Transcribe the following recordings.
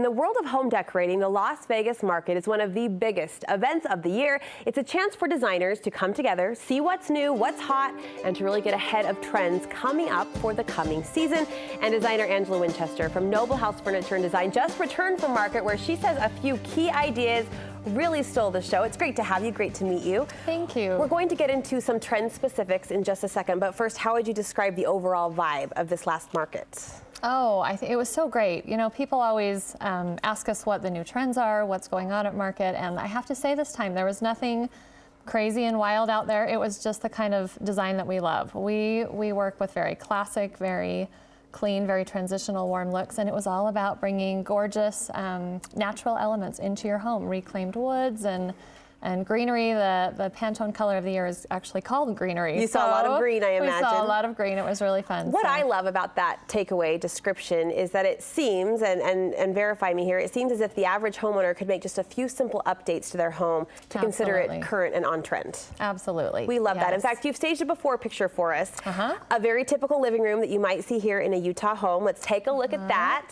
the world of home decorating, the Las Vegas market is one of the biggest events of the year. It's a chance for designers to come together, see what's new, what's hot, and to really get ahead of trends coming up for the coming season. And designer Angela Winchester from Noble House Furniture and Design just returned from market, where she says a few key ideas really stole the show. It's great to have you. Great to meet you. Thank you. We're going to get into some trend specifics in just a second, but first, how would you describe the overall vibe of this last market? Oh, I think it was so great. You know, people always ask us what the new trends are, what's going on at market, and I have to say this time there was nothing crazy and wild out there. It was just the kind of design that we love. We work with very classic, very clean, very transitional, warm looks, and it was all about bringing gorgeous natural elements into your home, reclaimed woods and greenery. The Pantone color of the year is actually called greenery. You saw a lot of green, I imagine. We saw a lot of green. It was really fun. What I love about that takeaway description is that it seems, and verify me here, it seems as if the average homeowner could make just a few simple updates to their home to consider it current and on trend. Absolutely. We love that. In fact, you've staged a before picture for us. A very typical living room that you might see here in a Utah home. Let's take a look at that.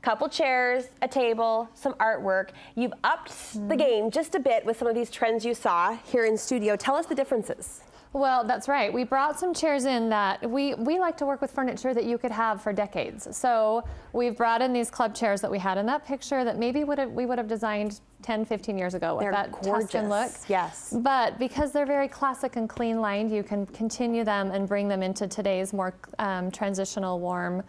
Couple chairs, a table, some artwork. You've upped the game just a bit with some of these trends you saw here in studio. Tell us the differences. Well, that's right. We brought some chairs in that we like to work with furniture that you could have for decades. So we've brought in these club chairs that we had in that picture that maybe we would have designed 10, 15 years ago with that Tuscan look. Yes. But because they're very classic and clean lined, you can continue them and bring them into today's more transitional, warm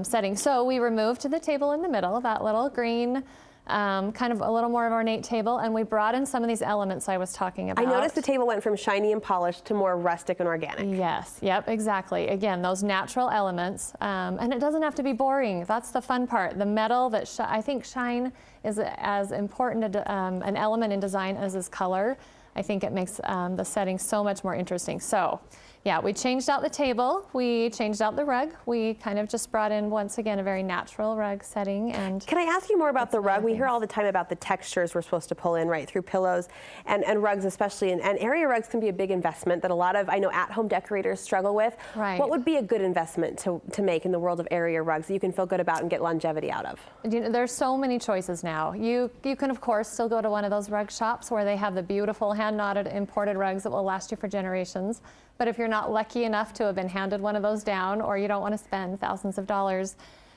setting. So we removed the table in the middle, that little green, kind of a little more ornate table, and we brought in some of these elements I was talking about. I noticed the table went from shiny and polished to more rustic and organic. Yes, yep, exactly. Again, those natural elements, and it doesn't have to be boring. That's the fun part. The metal that I think shine is as important an element in design as is color. I think it makes the setting so much more interesting. So, yeah, we changed out the table, we changed out the rug, we kind of just brought in, once again, a very natural rug setting. And can I ask you more about the rug? We hear all the time about the textures we're supposed to pull in right through pillows and rugs especially, and area rugs can be a big investment that a lot of, I know, at-home decorators struggle with. Right. What would be a good investment to make in the world of area rugs that you can feel good about and get longevity out of? You know, there's so many choices now. You can, of course, still go to one of those rug shops where they have the beautiful hand-knotted imported rugs that will last you for generations. But if you're not lucky enough to have been handed one of those down, or you don't want to spend thousands of dollars,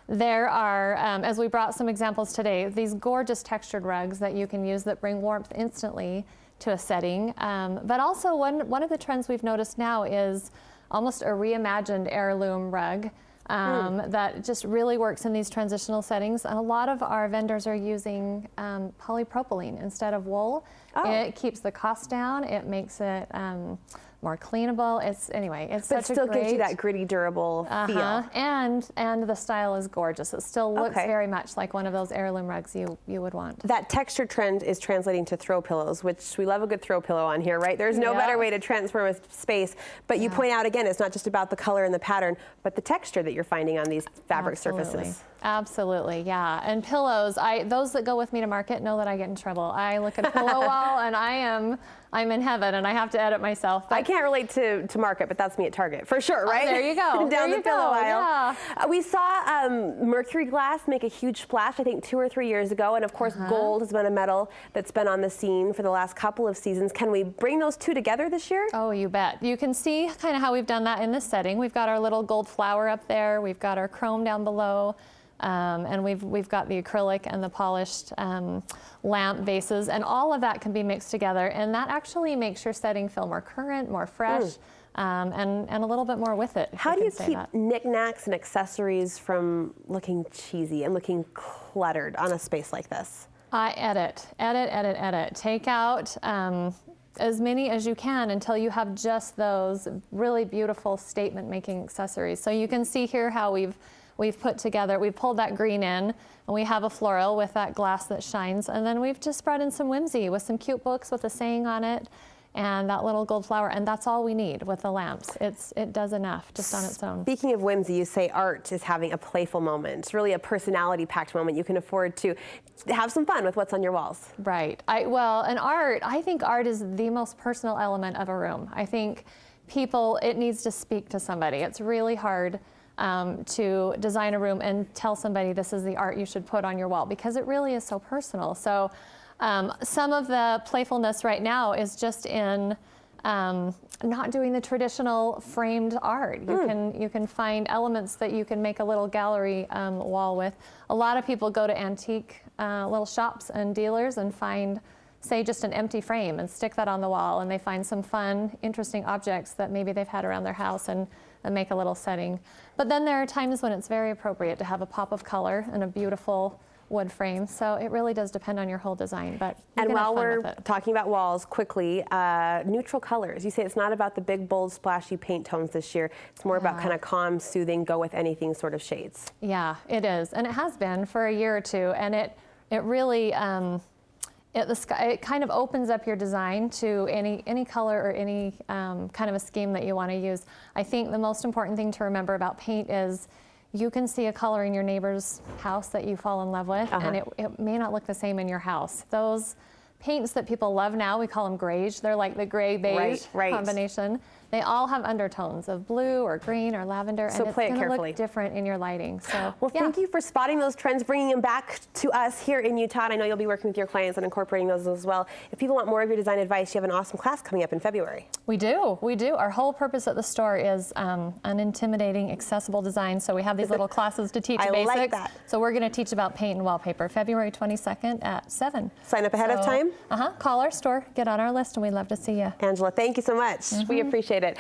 there are, as we brought some examples today, these gorgeous textured rugs that you can use that bring warmth instantly to a setting. But also one of the trends we've noticed now is almost a reimagined heirloom rug that just really works in these transitional settings. And a lot of our vendors are using polypropylene instead of wool. It keeps the cost down. It makes it more cleanable. It's such a great. But still gives you that gritty, durable feel. And the style is gorgeous. It still looks very much like one of those heirloom rugs you would want. That texture trend is translating to throw pillows, which we love a good throw pillow on here, right? There's no better way to transform a space. But you point out again, it's not just about the color and the pattern, but the texture that you're finding on these fabric surfaces. Absolutely, yeah. And pillows, those that go with me to market know that I get in trouble. I look at a pillow wall and I'm in heaven, and I have to edit myself. I can't relate to market, but that's me at Target for sure, right? There you go. Down the pillow aisle. Yeah. We saw mercury glass make a huge splash, I think 2 or 3 years ago, and of course gold has been a metal that's been on the scene for the last couple of seasons. Can we bring those two together this year? Oh, you bet. You can see kind of how we've done that in this setting. We've got our little gold flower up there. We've got our chrome down below. And we've got the acrylic and the polished lamp vases, and all of that can be mixed together, and that actually makes your setting feel more current, more fresh, and a little bit more with it. How do you keep knickknacks and accessories from looking cheesy and looking cluttered on a space like this? I edit. Take out as many as you can until you have just those really beautiful statement-making accessories. So you can see here how we've put together, we've pulled that green in, and we have a floral with that glass that shines, and then we've just brought in some whimsy with some cute books with a saying on it, and that little gold flower, and that's all we need with the lamps. It does enough just on its own. Speaking of whimsy, you say art is having a playful moment, really a personality-packed moment. You can afford to have some fun with what's on your walls. Right. I think art is the most personal element of a room. I think it needs to speak to somebody. It's really hard to design a room and tell somebody this is the art you should put on your wall, because it really is so personal. So some of the playfulness right now is just in not doing the traditional framed art. You can find elements that you can make a little gallery wall with. A lot of people go to antique little shops and dealers and find, say, just an empty frame and stick that on the wall, and they find some fun, interesting objects that maybe they've had around their house and make a little setting. But then there are times when it's very appropriate to have a pop of color and a beautiful wood frame. So it really does depend on your whole design. But and while we're talking about walls, quickly, neutral colors. You say it's not about the big, bold, splashy paint tones this year. It's more about kind of calm, soothing, go with anything sort of shades. Yeah, it is. And it has been for a year or two. And it really, it kind of opens up your design to any color or any kind of a scheme that you want to use. I think the most important thing to remember about paint is you can see a color in your neighbor's house that you fall in love with, and it may not look the same in your house. Those paints that people love now, we call them greige. They're like the gray-beige combination. They all have undertones of blue or green or lavender, so and it's going to look different in your lighting. So, well, thank you for spotting those trends, bringing them back to us here in Utah. And I know you'll be working with your clients on incorporating those as well. If people want more of your design advice, you have an awesome class coming up in February. We do. Our whole purpose at the store is unintimidating, accessible design. So we have these little classes to teach basics. Like that. So we're going to teach about paint and wallpaper, February 22nd at 7. Sign up ahead of time? Call our store, get on our list, and we'd love to see you. Angela, thank you so much. We appreciate it.